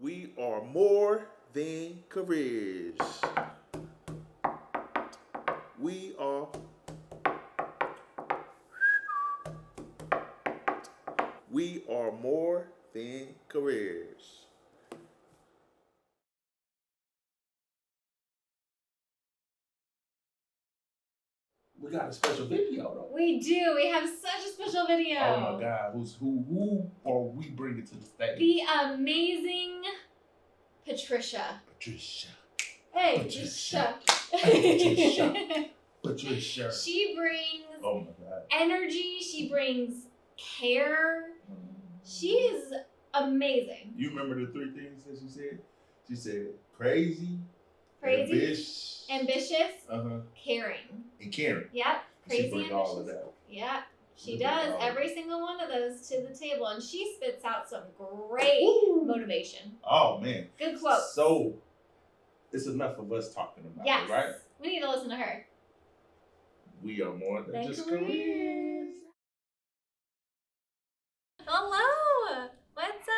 We are more than careers. We are more than careers. We got a special video though. We do. We have such a special video. Oh my God! Who are we bringing to the stage? The amazing Patricia. Patricia. Hey, Patricia. Patricia. Patricia. She brings Oh my God. energy. She brings care. She is amazing. You remember the three things that she said? She said crazy, ambitious, caring. and caring. Yep. Crazy, She brings all of ambitious. that. Yeah, she She does brings all every of single one of those to the table, and she spits out some great motivation. Oh man. Good quotes. So it's enough of us talking about Yes, it, right? we need to listen to her. We are more than Than just careers. careers. Hello, what's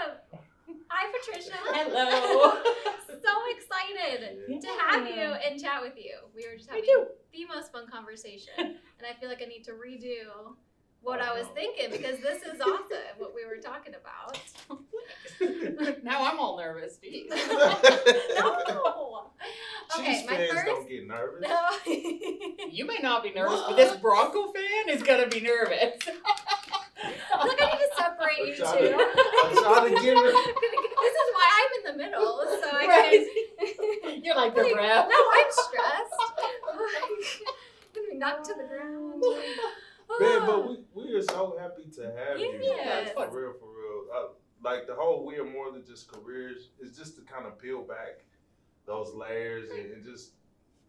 up? Hi, Patricia. Hello. So excited to have you and chat with you. We were just having too. the most fun conversation, and I feel like I need to redo what I was thinking because this is awesome what we were talking about. Now I'm all nervous. Geez. No. Okay, Chiefs my fans first. don't get nervous. No. You may not be nervous, but this Bronco fan is gonna be nervous. I feel like I need to separate you I'm two. trying to get her. This is why I'm in the middle, so I Right. can. You're like the ref. No, I'm stressed. Gonna be knocked to the ground. Man, but we are so happy to have you. Yes. Like, for real. Like the whole we are more than just careers. It's just to kind of peel back those layers and just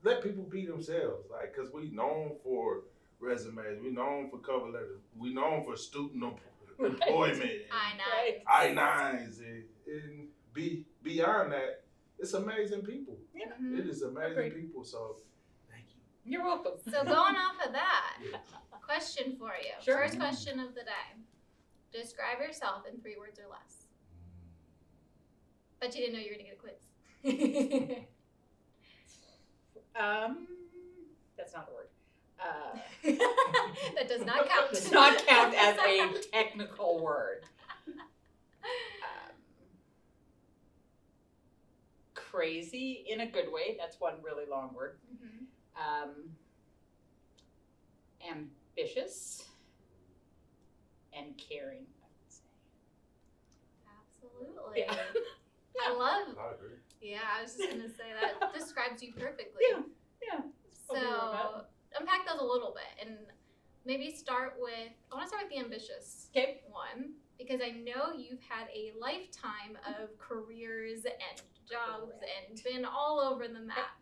let people be themselves. Like, cause we known for resumes, we known for cover letters, we known for student employment, I-9s, and beyond that, it's amazing people. Yeah. It is amazing Agreed. people. So thank you. You're welcome. So going off of that, Yeah. question for you. Sure. First question of the day. Describe yourself in 3 words or less. Bet you didn't know you were gonna get a quiz. That's not a word. That does not count. Does not count as a technical word. Crazy in a good way. That's one really long word. Mhm. Ambitious and caring, I would say. Absolutely. Yeah. I love. I agree. Yeah, I was just gonna say that describes you perfectly. Yeah. So unpack those a little bit and maybe start with. I want to start with the ambitious Okay. one because I know you've had a lifetime of careers and jobs and been all over the map.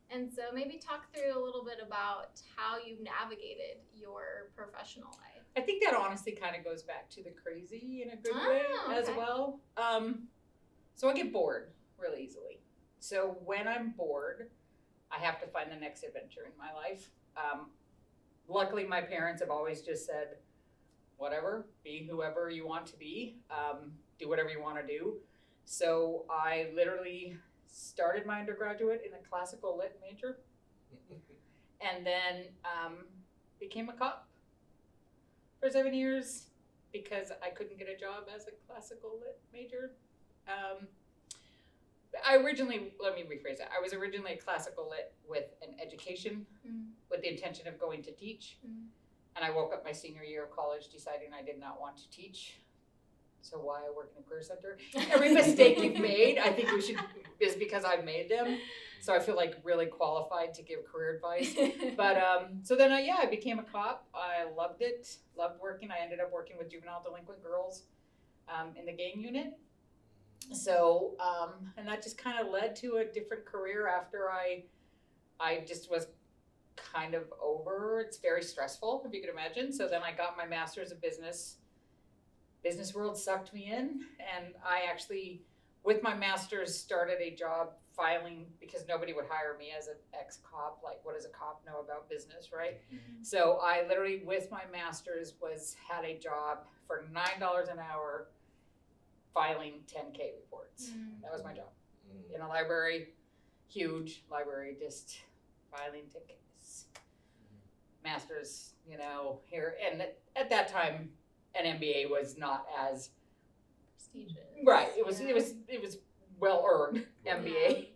And so maybe talk through a little bit about how you've navigated your professional life. I think that honestly kind of goes back to the crazy in a good Oh, way as okay. well. So I get bored really easily. So when I'm bored, I have to find the next adventure in my life. Luckily, my parents have always just said, whatever, be whoever you want to be, do whatever you want to do. So I literally started my undergraduate in a classical lit major and then became a cop for 7 years because I couldn't get a job as a classical lit major. Let me rephrase that. I was originally a classical lit with an education with the intention of going to teach. And I woke up my senior year of college deciding I did not want to teach. So why I work in a career center. Every mistake you've made, I think is because I've made them. So I feel like really qualified to give career advice. But so then I became a cop. I loved it, loved working. I ended up working with juvenile delinquent girls in the gang unit. So and that just kind of led to a different career after I just was kind of over. It's very stressful, if you could imagine. So then I got my master's of business. Business world sucked me in, and I actually, with my master's, started a job filing because nobody would hire me as an ex-cop. Like, what does a cop know about business, right? So I literally, with my master's, had a job for $9 an hour filing 10K reports. That was my job. In a library, huge library, just filing tickets. Masters, here. And at that time, an MBA was not as Prestigious. right. It was well earned MBA.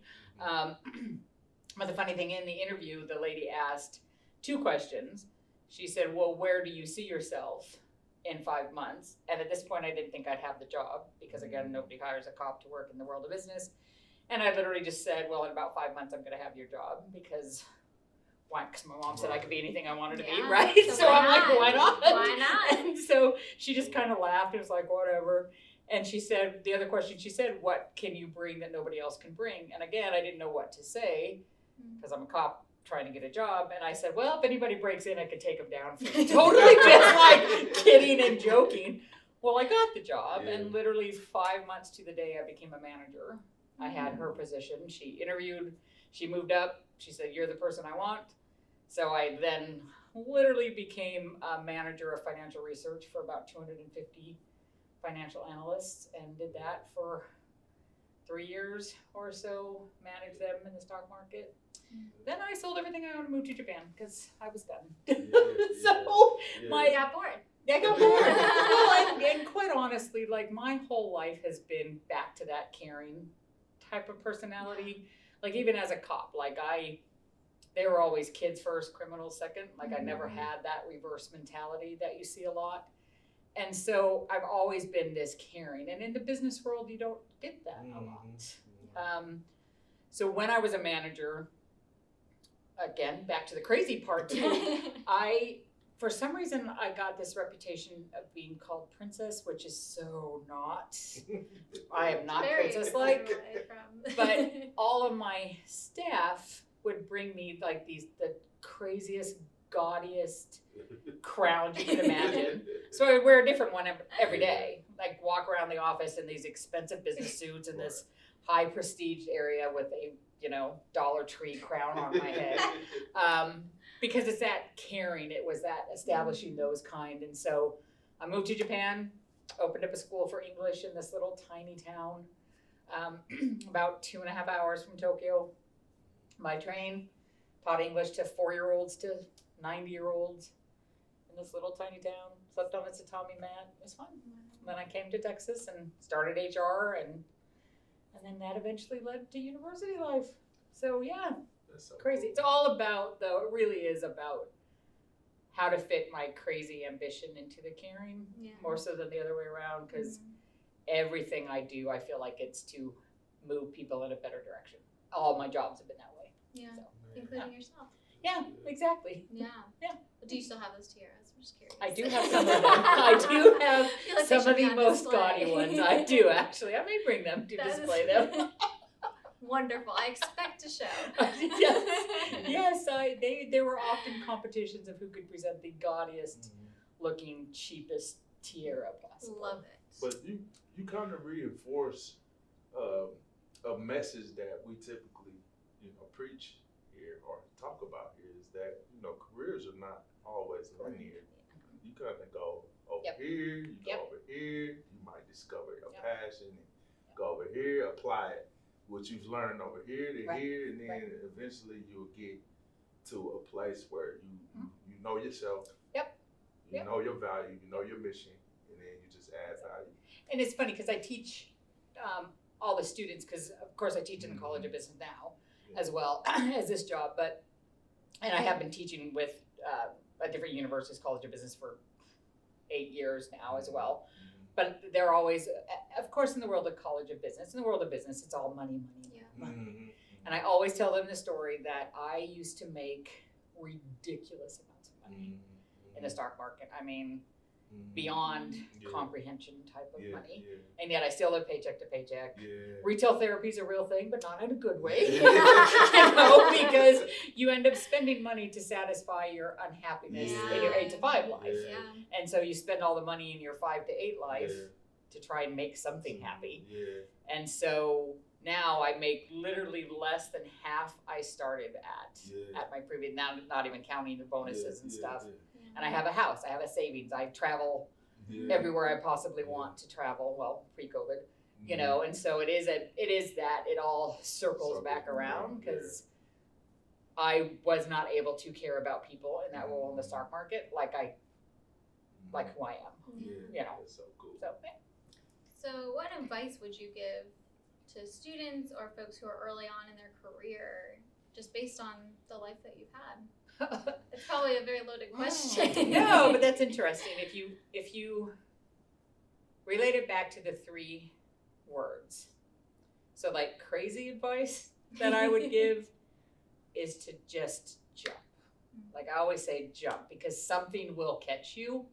But the funny thing, in the interview, the lady asked 2 questions. She said, well, where do you see yourself in 5 months? And at this point, I didn't think I'd have the job because, again, nobody hires a cop to work in the world of business. And I literally just said, well, in about 5 months, I'm going to have your job because why? Because my mom said I could be anything I wanted to be, right? So I'm like, why not? Why not? And so she just kind of laughed and was like, whatever. And she said, the other question, she said, what can you bring that nobody else can bring? And again, I didn't know what to say because I'm a cop trying to get a job. And I said, well, if anybody breaks in, I could take them down. Totally just like kidding and joking. Well, I got the job, and literally 5 months to the day, I became a manager. I had her position. She interviewed, she moved up. She said, you're the person I want. So I then literally became a manager of financial research for about 250 financial analysts, and did that for 3 years or so, managed them in the stock market. Then I sold everything I owned and moved to Japan because I was done. I got bored. I got bored. Well, and quite honestly, like my whole life has been back to that caring type of personality. Like even as a cop, they were always kids first, criminals second. Like I never had that reverse mentality that you see a lot. And so I've always been this caring. And in the business world, you don't get that a lot. So when I was a manager, again, back to the crazy part too, for some reason, I got this reputation of being called princess, which is so not. I am not princess-like. But all of my staff would bring me like the craziest, gaudiest crowns you can imagine. So I would wear a different one every day. Like walk around the office in these expensive business suits in this high prestige area with a Dollar Tree crown on my head. Because it's that caring, it was that establishing those kind. And so I moved to Japan, opened up a school for English in this little tiny town, about 2.5 hours from Tokyo by train, taught English to 4-year-olds to 90-year-olds in this little tiny town, slept on a tatami mat. It was fun. And then I came to Texas and started HR, and then that eventually led to university life. So yeah. That's so crazy. Cool. It's all about, though, it really is about how to fit my crazy ambition into the caring, more so than the other way around, because everything I do, I feel like it's to move people in a better direction. All my jobs have been that way. Yeah, so, including yourself. Yeah, exactly. Yeah. Yeah. But do you still have those tiaras? I'm just curious. I do have some of them. I do have like some of the most display. gaudy ones. I do, actually. I may bring them to display them. Wonderful. I expect to show. Yes, there were often competitions of who could present the gaudiest looking, cheapest tiara possible. Love it. But you kind of reinforce a message that we typically, preach here or talk about here, is that, careers are not always linear. You kind of go over here, you go over here, you might discover your passion, and go over here, apply it, what you've learned over here to here, and then eventually you'll get to a place where you know yourself, you know your value, you know your mission, and then you just add value. And it's funny because I teach all the students, because of course I teach in the College of Business now as well as this job, and I have been teaching with a different university's College of Business for 8 years now as well. But they're always, of course, in the world of College of Business, it's all money. And I always tell them the story that I used to make ridiculous amounts of money in the stock market. I mean, beyond comprehension type of money. And yet I still live paycheck to paycheck. Retail therapy is a real thing, but not in a good way. Because you end up spending money to satisfy your unhappiness in your 8 to 5 life. And so you spend all the money in your 5 to 8 life to try and make something happy. And so now I make literally less than half I started at my previous, now not even counting the bonuses and stuff. And I have a house, I have a savings, I travel everywhere I possibly want to travel. Well, pre-COVID, you know, and so it is that it all circles back around because I was not able to care about people in that role in the stock market like who I am. Yeah, You know. that's so cool. So yeah. So, what advice would you give to students or folks who are early on in their career, just based on the life that you've had? It's probably a very loaded question. No, but that's interesting. If you relate it back to the 3 words, so like crazy advice that I would give is to just jump. Like I always say, jump, because something will catch you.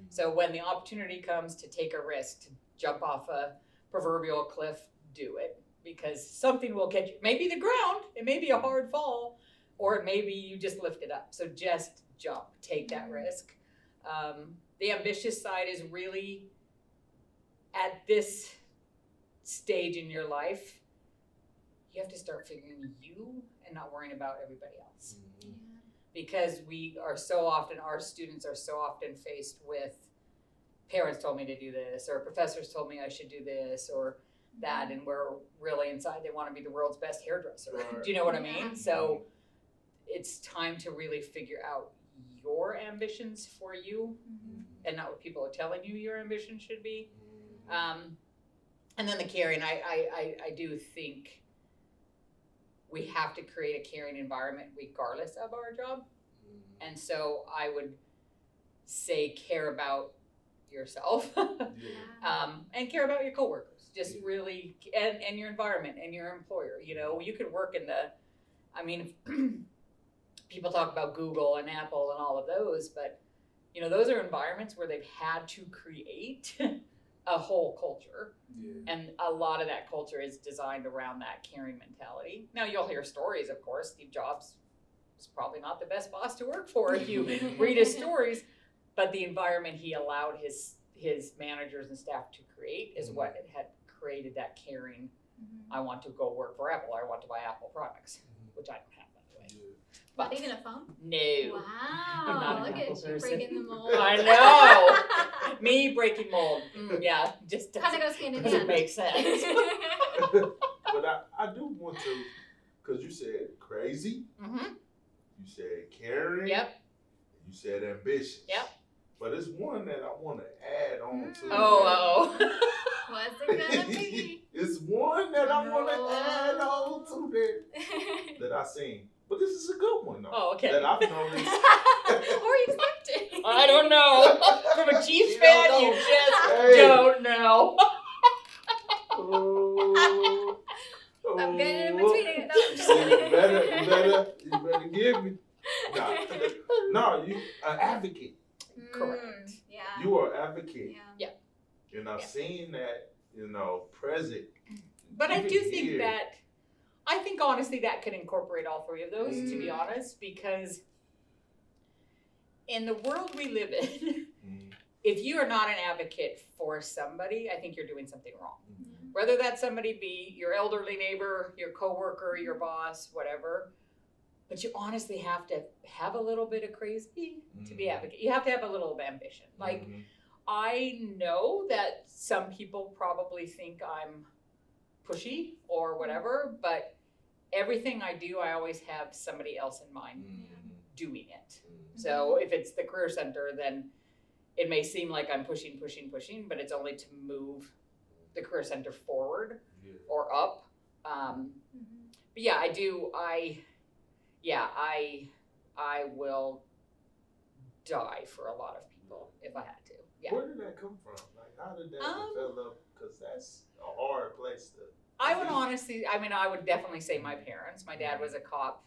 So when the opportunity comes to take a risk, to jump off a proverbial cliff, do it, because something will catch you. Maybe the ground, it may be a hard fall, or maybe you just lift it up. So just jump, take that risk. The ambitious side is really at this stage in your life, you have to start figuring you and not worrying about everybody else. Because our students are so often faced with, parents told me to do this, or professors told me I should do this, or that, and we're really inside, they want to be the world's best hairdresser. Right. Do you know what I mean? So it's time to really figure out your ambitions for you, and not what people are telling you your ambition should be. And then the caring, I do think we have to create a caring environment regardless of our job. And so I would say care about yourself and care about your coworkers. Just really, and your environment and your employer. You know, you could work in people talk about Google and Apple and all of those, but you know, those are environments where they've had to create a whole culture. And a lot of that culture is designed around that caring mentality. Now you'll hear stories, of course. Steve Jobs is probably not the best boss to work for if you read his stories, but the environment he allowed his managers and staff to create is what had created that caring. I want to go work for Apple. I want to buy Apple products, which I don't have, by the way. Not even a phone? No. I'm not Wow, an look at Apple you person. breaking the mold. I know. Me breaking mold. Yeah, just Kind of goes hand in doesn't hand. make sense. But I do want to, because you said crazy, you said caring, Yep. you said ambitious. Yep. But it's one that I want to add on to. Oh. What's it gonna be? It's one that I want to add on to that I seen. But this is a good one though. Oh, okay. That I've noticed. What were you expecting? I don't know. From a Chiefs You fan, don't you know. just Hey. don't know. Oh, I'm getting in between it. No, I'm just You kidding. better give me. No, you an advocate. Correct. Yeah. You are an advocate. Yeah. And I've Yeah. seen that, present. But I Even do think here. that, honestly that could incorporate all 3 of those, to be honest, because in the world we live in, if you are not an advocate for somebody, I think you're doing something wrong. Whether that somebody be your elderly neighbor, your coworker, your boss, whatever. But you honestly have to have a little bit of crazy to be advocate. You have to have a little of ambition. Like, I know that some people probably think I'm pushy or whatever, but everything I do, I always have somebody else in mind doing it. So if it's the career center, then it may seem like I'm pushing, but it's only to move the career center forward or up. But yeah, I will die for a lot of people if I had to. Yeah. Where did that come from? Like, how did that develop? Because that's a hard place to. I would definitely say my parents. My dad was a cop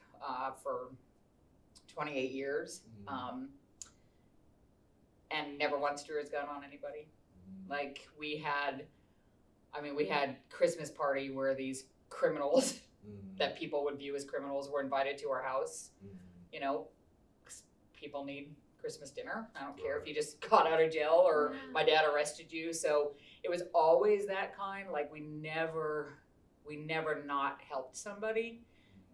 for 28 years, and never once drew his gun on anybody. Like, we had Christmas party where these criminals that people would view as criminals were invited to our house. You know, 'cause people need Christmas dinner. I don't care if you just got out of jail or my dad arrested you. So it was always that kind. Like, we never not helped somebody.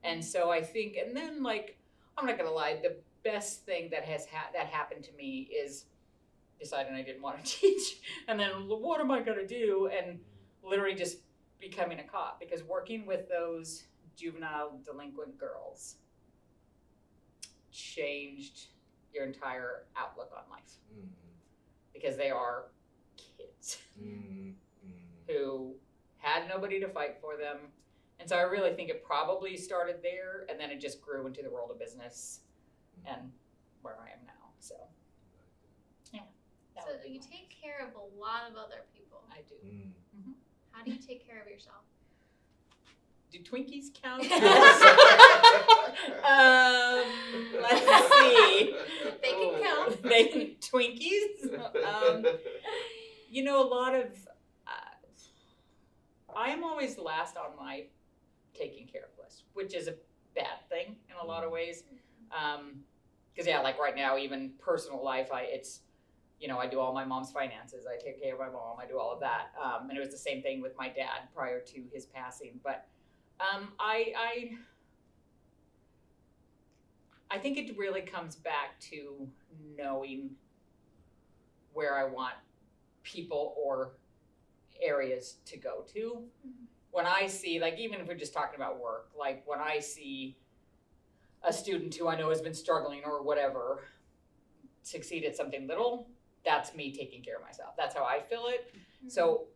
And so I think, and then, like, I'm not gonna lie, the best thing that happened to me is deciding I didn't want to teach, and then what am I going to do? And literally just becoming a cop, because working with those juvenile delinquent girls changed your entire outlook on life, because they are kids who had nobody to fight for them. And so I really think it probably started there, and then it just grew into the world of business and where I am now. So, yeah. So you take care of a lot of other people. I do. How do you take care of yourself? Do Twinkies count? Let's see. They can count. Twinkies? You know, a lot of, I am always last on my taking care of list, which is a bad thing in a lot of ways. Because yeah, like right now, even personal life, it's, you know, I do all my mom's finances. I take care of my mom. I do all of that. And it was the same thing with my dad prior to his passing. But I think it really comes back to knowing where I want people or areas to go to. When I see, like, even if we're just talking about work, like when I see a student who I know has been struggling or whatever succeed at something little, that's me taking care of myself. That's how I feel it. So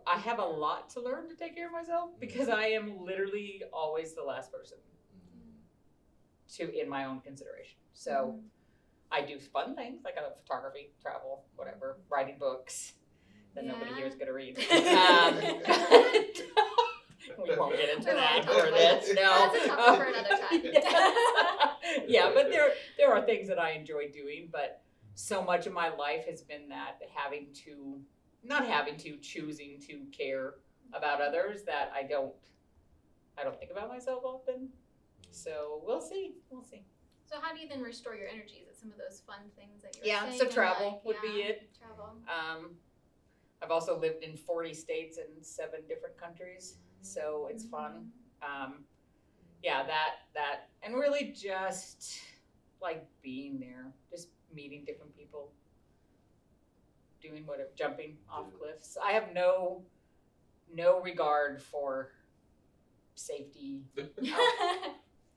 I have a lot to learn to take care of myself, because I am literally always the last person in my own consideration. So I do fun things like photography, travel, whatever, writing books that nobody here is going to read. We won't get into that for this. No, that's a topic for another time. Yeah, but there are things that I enjoy doing, but so much of my life has been that choosing to care about others, that I don't think about myself often. So we'll see. So how do you then restore your energy? Is it some of those fun things that you're saying? So travel would be it. Travel. I've also lived in 40 states and 7 different countries, so it's fun. That, and really just like being there, just meeting different people, doing whatever, jumping off cliffs. I have no regard for safety.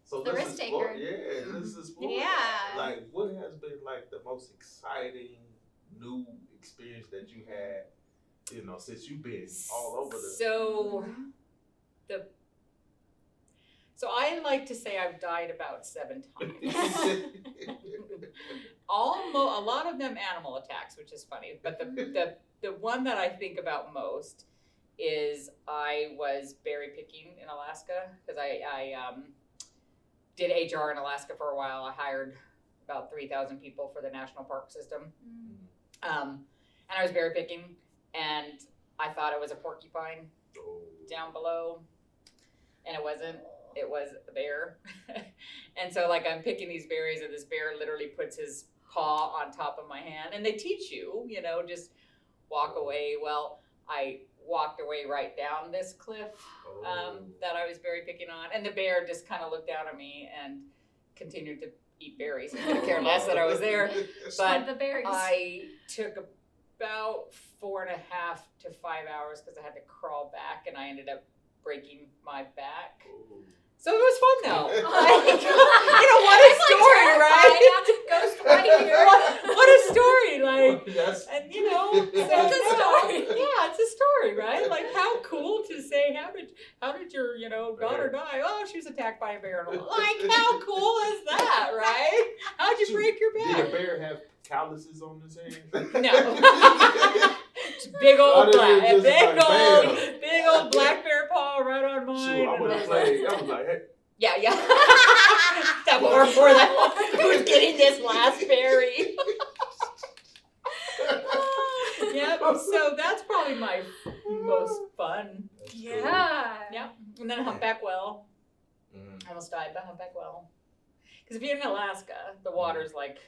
So The risk taker. This is sport. Yeah. Like, what has been like the most exciting new experience that you had, you know, since you've been all over the. So I like to say I've died about 7 times. A lot of them animal attacks, which is funny. But the one that I think about most is I was berry picking in Alaska, because I did HR in Alaska for a while. I hired about 3,000 people for the national park system. And I was berry picking, and I thought it was a porcupine down below, and it wasn't. It was a bear. And so like I'm picking these berries, and this bear literally puts his paw on top of my hand, and they teach you, you know, just walk away. Well, I walked away right down this cliff that I was berry picking on, and the bear just kind of looked down at me and continued to eat berries. I couldn't care less that I was there. But the berries. I took about 4.5 to 5 hours because I had to crawl back, and I ended up breaking my back. So it was fun though. Like, you know, what a story, right? Ghost right here. What a story, like, Yes. and you know, so It's a story. Yeah, it's a story, right? Like, how cool to say, how did your, you know, daughter die? Oh, she was attacked by a bear. Like, how cool is that, right? How'd you break your Did back? a bear have calluses on his hands? No. Big old Bam. big old black bear paw right on mine. Shoot, I would have played. I was like, hey. Yeah. That more for that. Who's getting this last berry? Yep. So that's probably my most fun. Yeah. Yep. And then Humpback Well. I almost died by Humpback Well. Because if you're in Alaska, the water's like,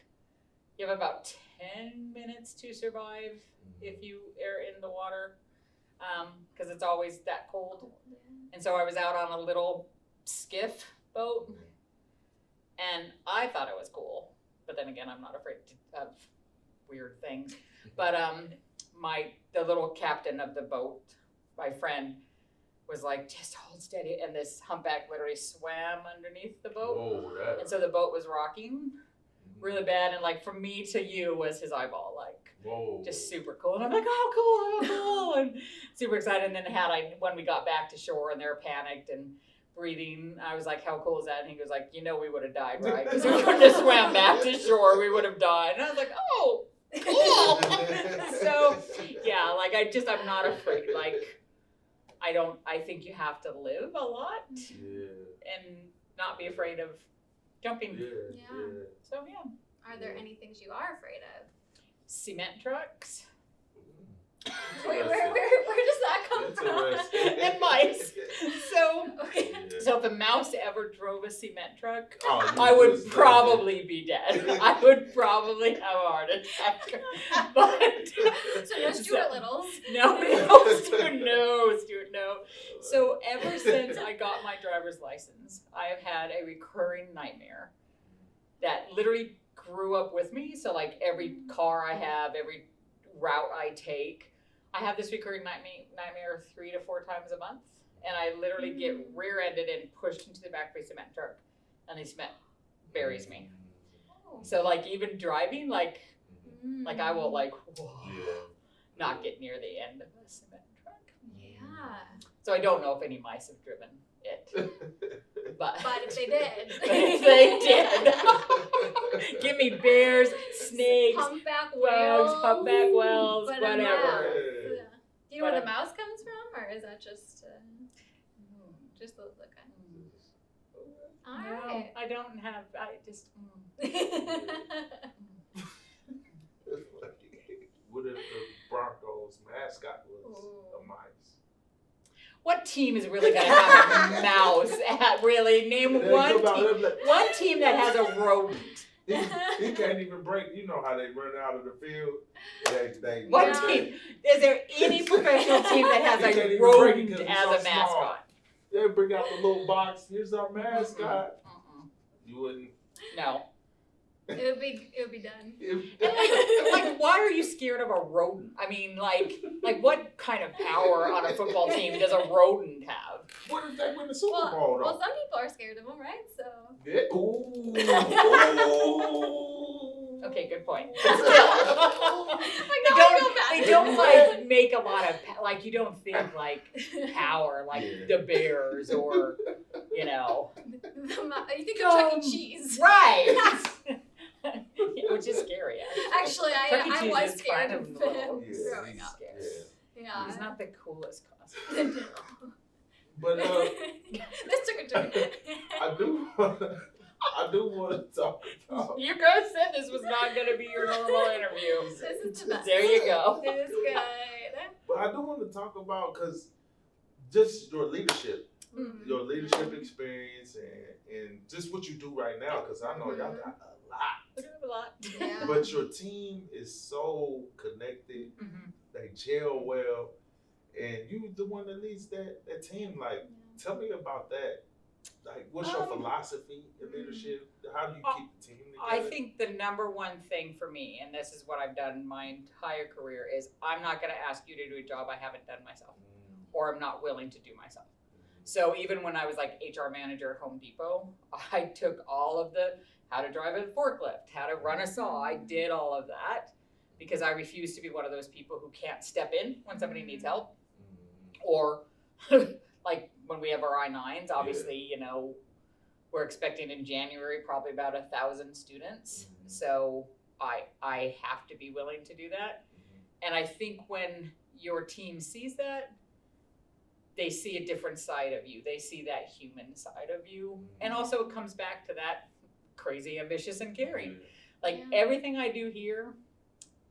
you have about 10 minutes to survive if you are in the water, because it's always that cold. And so I was out on a little skiff boat, and I thought it was cool. But then again, I'm not afraid of weird things. But the little captain of the boat, my friend, was like, just hold steady, and this humpback literally swam underneath the boat. Whoa, And so the boat was rocking really bad, and like from me to you was his eyeball, like whoa. just super cool. And I'm like, oh cool, and super excited. And then when we got back to shore and they were panicked and breathing, I was like, how cool is that? And he was like, we would have died, right? Because we couldn't have swam back to shore, we would have died. And I was like, oh, cool. So yeah, like I'm not afraid. Like I think you have to live a lot and not be afraid of jumping. Yeah. So yeah. Are there any things you are afraid of? Cement trucks. Wait, where does that come from? And mice. So Okay. so if a mouse ever drove a cement truck, Oh, I would probably be dead. I would probably have a heart attack. But So no Stuart Littles. No, Stuart, no. So ever since I got my driver's license, I have had a recurring nightmare that literally grew up with me. So like every car I have, every route I take, I have this recurring nightmare 3 to 4 times a month. And I literally get rear-ended and pushed into the back of a cement truck, and the cement buries me. So like even driving, like I will like not get near the end of a cement truck. Yeah. So I don't know if any mice have driven it, but But if they did. if they did, give me bears, snakes, Humpback bugs, whales. humpback whales, but a whatever. mouse. Yeah. Do you know where But the mouse comes from, or is that just the kind? All No, right. I don't have. I just. What if the Broncos mascot was a mice? What team is really gonna have a mouse? Really, name one team. One team that has a rodent. He can't even break. You know how they run out of the field. They What Yeah. team? Is there any professional team that has He can't a even break it rodent 'cause it's as so a small. mascot? They bring out the little box. Here's our mascot. You wouldn't. No. It would be done. And like, why are you scared of a rodent? I mean, like what kind of power on a football team does a rodent have? What if they win the Super Bowl though? Well, some people are scared of them, right? So. Yeah. Ooh. Okay, good point. Like, Still. now I feel bad. They don't like make a lot of like you don't think like power like Yeah. the Bears or you know You think of Chuck E. Cheese. right, which is scary. Actually, Chuck E. I Cheese was is scared kind of of him little. growing Yeah. up. Scary. Yeah. He's not the coolest costume. But This took a turn. I do want to talk about. You guys said this was not going to be your normal interview. This is the best. There you go. It is good. But I do want to talk about because just your leadership. Mm. Your leadership experience and just what you do right now, because I know y'all got a lot. We do have a lot. Yeah. But your team is so connected, Mhm. they gel well, and you the one that leads that team. Like, tell me about that. Like, what's your philosophy in leadership? How do you keep the team together? I think the number one thing for me, and this is what I've done my entire career, is I'm not going to ask you to do a job I haven't done myself or I'm not willing to do myself. So even when I was like HR manager at Home Depot, I took all of the how to drive a forklift, how to run a saw. I did all of that because I refuse to be one of those people who can't step in when somebody needs help. Or like when we have our I-9s, obviously, you know, we're expecting in January probably about 1,000 students. So I have to be willing to do that. And I think when your team sees that, they see a different side of you. They see that human side of you. And also it comes back to that crazy, ambitious, and caring. Like everything I do here,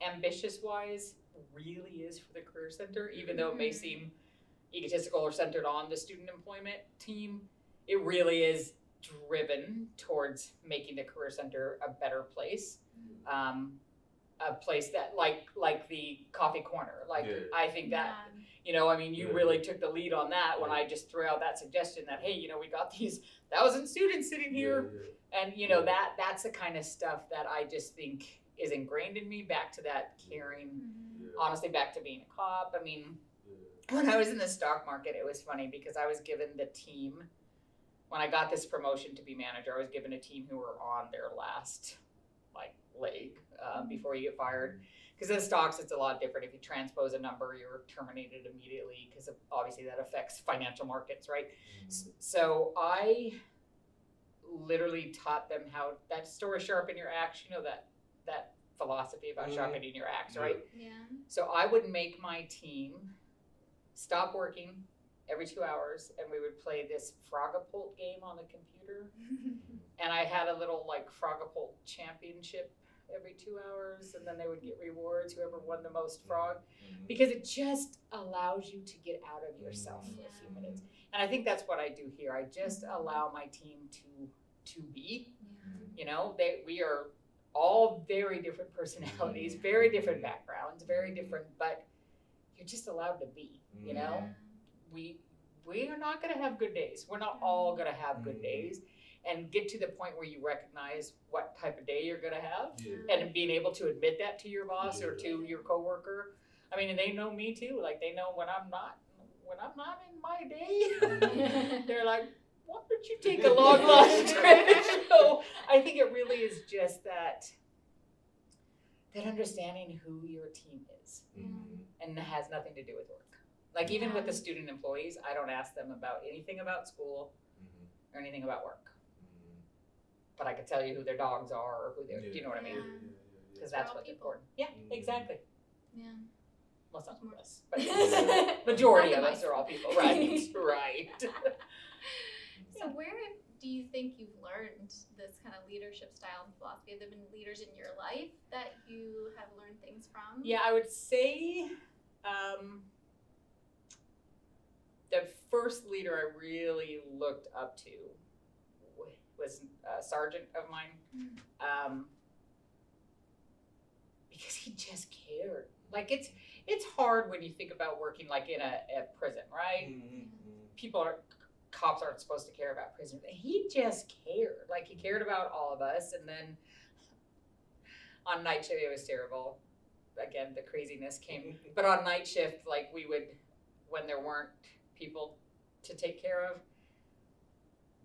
ambitious-wise, really is for the Career Center, even though it may seem egotistical or centered on the student employment team. It really is driven towards making the Career Center a better place. A place that like the coffee corner. Like I think that you know, I mean, you really took the lead on that when I just threw out that suggestion that, hey, you know, we got these 1,000 students sitting here. And, you know, that's the kind of stuff that I just think is ingrained in me, back to that caring, Yeah. honestly, back to being a cop. I mean, Yeah. when I was in the stock market, it was funny because I was given the team, when I got this promotion to be manager, I was given a team who were on their last leg before you get fired. Because in stocks, it's a lot different. If you transpose a number, you're terminated immediately because obviously that affects financial markets, right? So I literally taught them how that story sharpen your axe, that philosophy about sharpening your axe, right? Yeah. So I would make my team stop working every 2 hours, and we would play this Frogapult game on the computer. And I had a little Frogapult championship every 2 hours, and then they would get rewards, whoever won the most frog, because it just allows you to get out of yourself for a few minutes. And I think that's what I do here. I just allow my team to be. We are all very different personalities, very different backgrounds, very different, but you're just allowed to be, We are not going to have good days. We're not all going to have good days. And get to the point where you recognize what type of day you're going to have, and being able to admit that to your boss or to your coworker. I mean, and they know me too. They know when I'm not in my day, they're like, why don't you take a long lunch? So I think it really is just that understanding who your team is, and it has nothing to do with work. Even with the student employees, I don't ask them about anything about school or anything about work. But I could tell you who their dogs are or who do you know what I mean? Because that's what's important. Yeah, exactly. Yeah. Well, some of us, but majority of us are all people, right? Right. So where do you think you've learned this kind of leadership style and philosophy? Have there been leaders in your life that you have learned things from? Yeah, I would say the first leader I really looked up to was a sergeant of mine, because he just cared. It's hard when you think about working in a prison, right? Cops aren't supposed to care about prisoners. He just cared. He cared about all of us. And then on night shift, it was terrible. Again, the craziness came. But on night shift, we would, when there weren't people to take care of,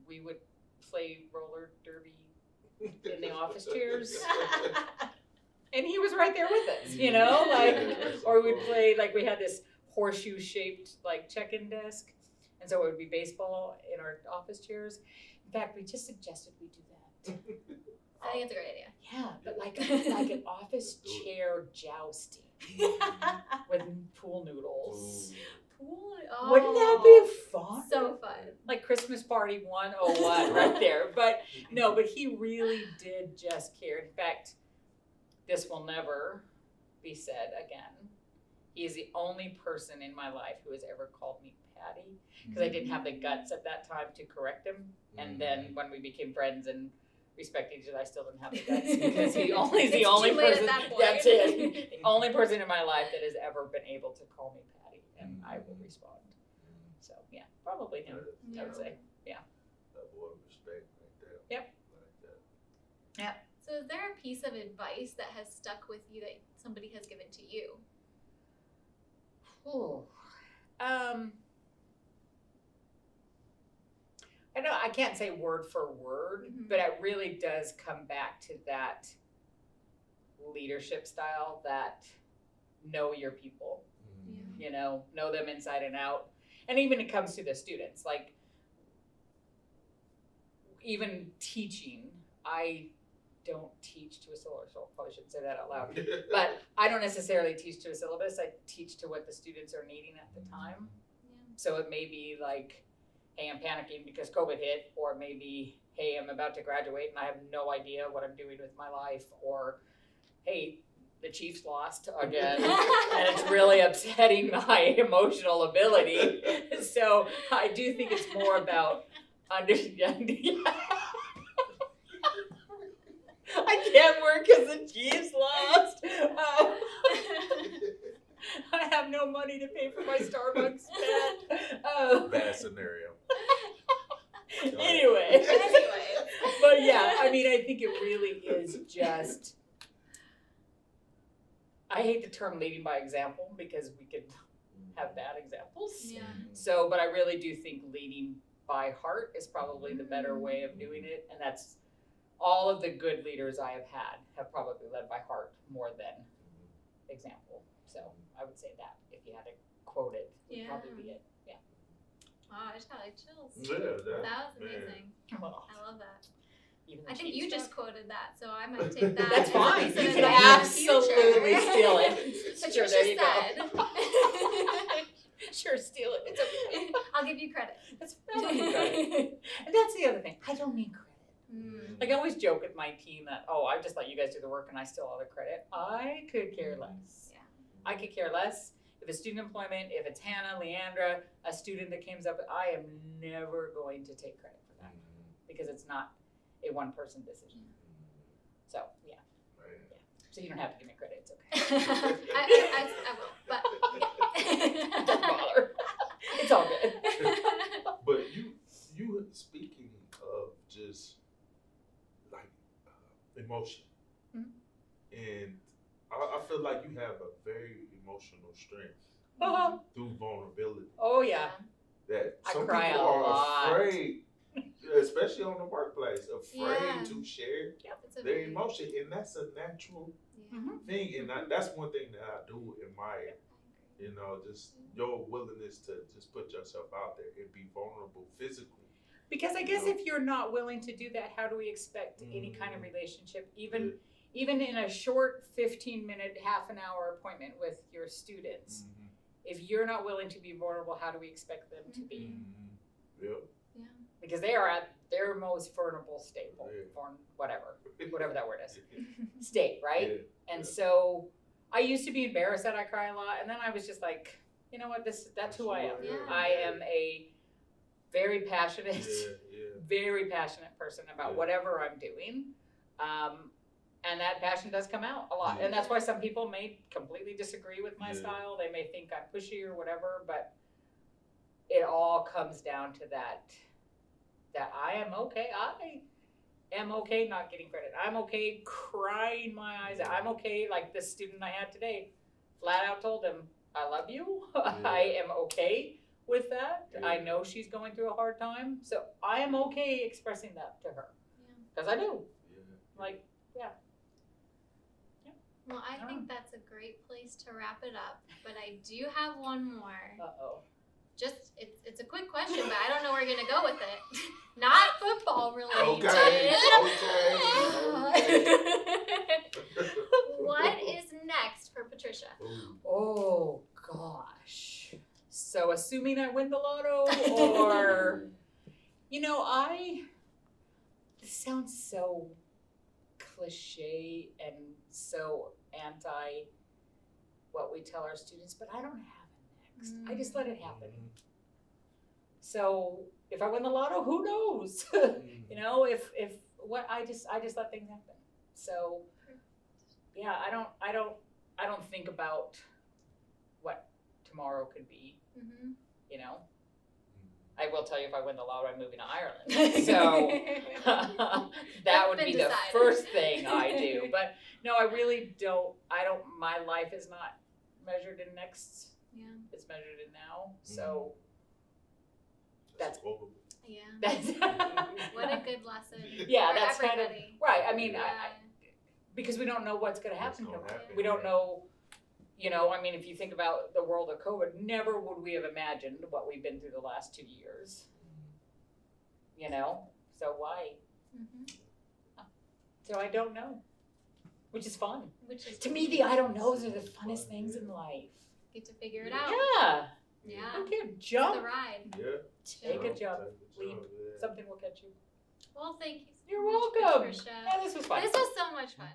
we would play roller derby in the office chairs. And he was right there with us, or we would play, we had this horseshoe shaped check-in desk. And so it would be baseball in our office chairs. In fact, we just suggested we do that. I think it's a great idea. Yeah, but an office chair jousting with pool noodles. Oh, Wouldn't that be fun? So fun. Christmas Party 101 right there. But he really did just care. In fact, this will never be said again. He is the only person in my life who has ever called me Patty, because I didn't have the guts at that time to correct him. And then when we became friends and respected each other, I still didn't have the guts, because he's the only person. That's it. The only person in my life that has ever been able to call me Patty, and I will respond. So yeah, probably him. I would say. That boy of respect right there. Yep. Like that. So is there a piece of advice that has stuck with you that somebody has given to you? Oh, I know I can't say word for word, but it really does come back to that leadership style, that know your people, know them inside and out. And even it comes to the students, even teaching, I don't teach to a syllabus, so I probably shouldn't say that out loud, but I don't necessarily teach to a syllabus. I teach to what the students are needing at the time. So it may be hey, I'm panicking because COVID hit, or maybe, hey, I'm about to graduate and I have no idea what I'm doing with my life, or hey, the Chiefs lost again and it's really upsetting my emotional ability. So I do think it's more about understanding. I can't work because the Chiefs lost. I have no money to pay for my Starbucks bet. Bad scenario. Anyway. But yeah, I think it really is just I hate the term leading by example because we could have bad examples. Yeah. So, but I really do think leading by heart is probably the better way of doing it. And that's all of the good leaders I have probably led by heart more than example. So I would say that if you had to quote it, would probably be it. Yeah. Wow, I just got like chills. Yeah, That was man. amazing. Well, I love that. even the I think cheap you stuff. just quoted that, so I might take that. That's as fine. a You piece of can advice in the absolutely future. steal it. Patricia Sure, there you go. said. Sure, steal it. It's okay. I'll give you credit. That's and that's the other thing. I don't need credit. Mm. Like I always joke with my team that, oh, I just let you guys do the work and I steal all the credit. I could care less. Yeah. I could care less. If it's student employment, if it's Hannah, Leandra, a student that comes up, I am never going to take credit for that because it's not a one-person decision. So, yeah. So you don't have to give me credit. It's okay. I will, but It doesn't bother. It's all good. But you speaking of just like emotion, and I feel like you have a very emotional strength through vulnerability. Oh, yeah. That I some cry people a are lot. afraid, especially on the workplace, afraid Yeah. to share It's a their very- emotion, and that's a natural Yeah. thing. And that's one thing that I do admire. You know, just your willingness to just put yourself out there and be vulnerable physically. Because I guess if you're not willing to do that, how do we expect any kind of relationship, even in a short 15-minute, half an hour appointment with your students? If you're not willing to be vulnerable, how do we expect them to be? Yep. Because they are at their most vulnerable state, Yeah. whatever that word is, state, right? Yeah. And so I used to be embarrassed that I cry a lot, and then I was just like, you know what, that's who I am. Yeah. I am a very passionate, Yeah. very passionate person about Yeah. whatever I'm doing. And that passion does come out a lot. Yeah. And that's why some people may completely disagree with my Yeah. style. They may think I'm pushy or whatever, but it all comes down to that I am okay. I am okay not getting credit. I'm okay crying my eyes out. I'm okay, like this student I had today, flat out told him, I love you. I am okay with that. Yeah. I know she's going through a hard time. So I am okay expressing that to her. Yeah. Because I do. Yeah. Like, Well, I think that's a great place to wrap it up, but I do have one more. uh-oh. Just it's a quick question, but I don't know where we're gonna go with it. Not football related. Okay. What is next for Patricia? Oh, gosh. So assuming I win the lotto or, this sounds so cliche and so anti what we tell our students, but I don't have it next. I just let it happen. So if I win the lotto, who knows? If what I just let things happen. So yeah, I don't think about what tomorrow could be, Mm-hmm. I will tell you if I win the lotto, I'm moving to Ireland. So that would been be decided. the first thing I do. But no, I really don't. My life is not measured in next. Yeah. It's measured in now. So That's- horrible. Yeah. that's What a good lesson. Yeah, for that's kind of everybody. right. I mean, Yeah. because we don't know what's going to What's happen gonna tomorrow. happen, We don't yeah. know. If you think about the world of COVID, never would we have imagined what we've been through the last 2 years. So why? Mhm. So I don't know, which is fun. Which is To me, the I don't knows are the funnest things in life. get to figure it out. Yeah. Yeah. Okay, It's the jump. ride. Yeah. Take a jump. Take a Leap. jump, yeah. Something will catch you. Well, thank you so You're much, welcome. Patricia. Yeah, this was fun. This was so much fun.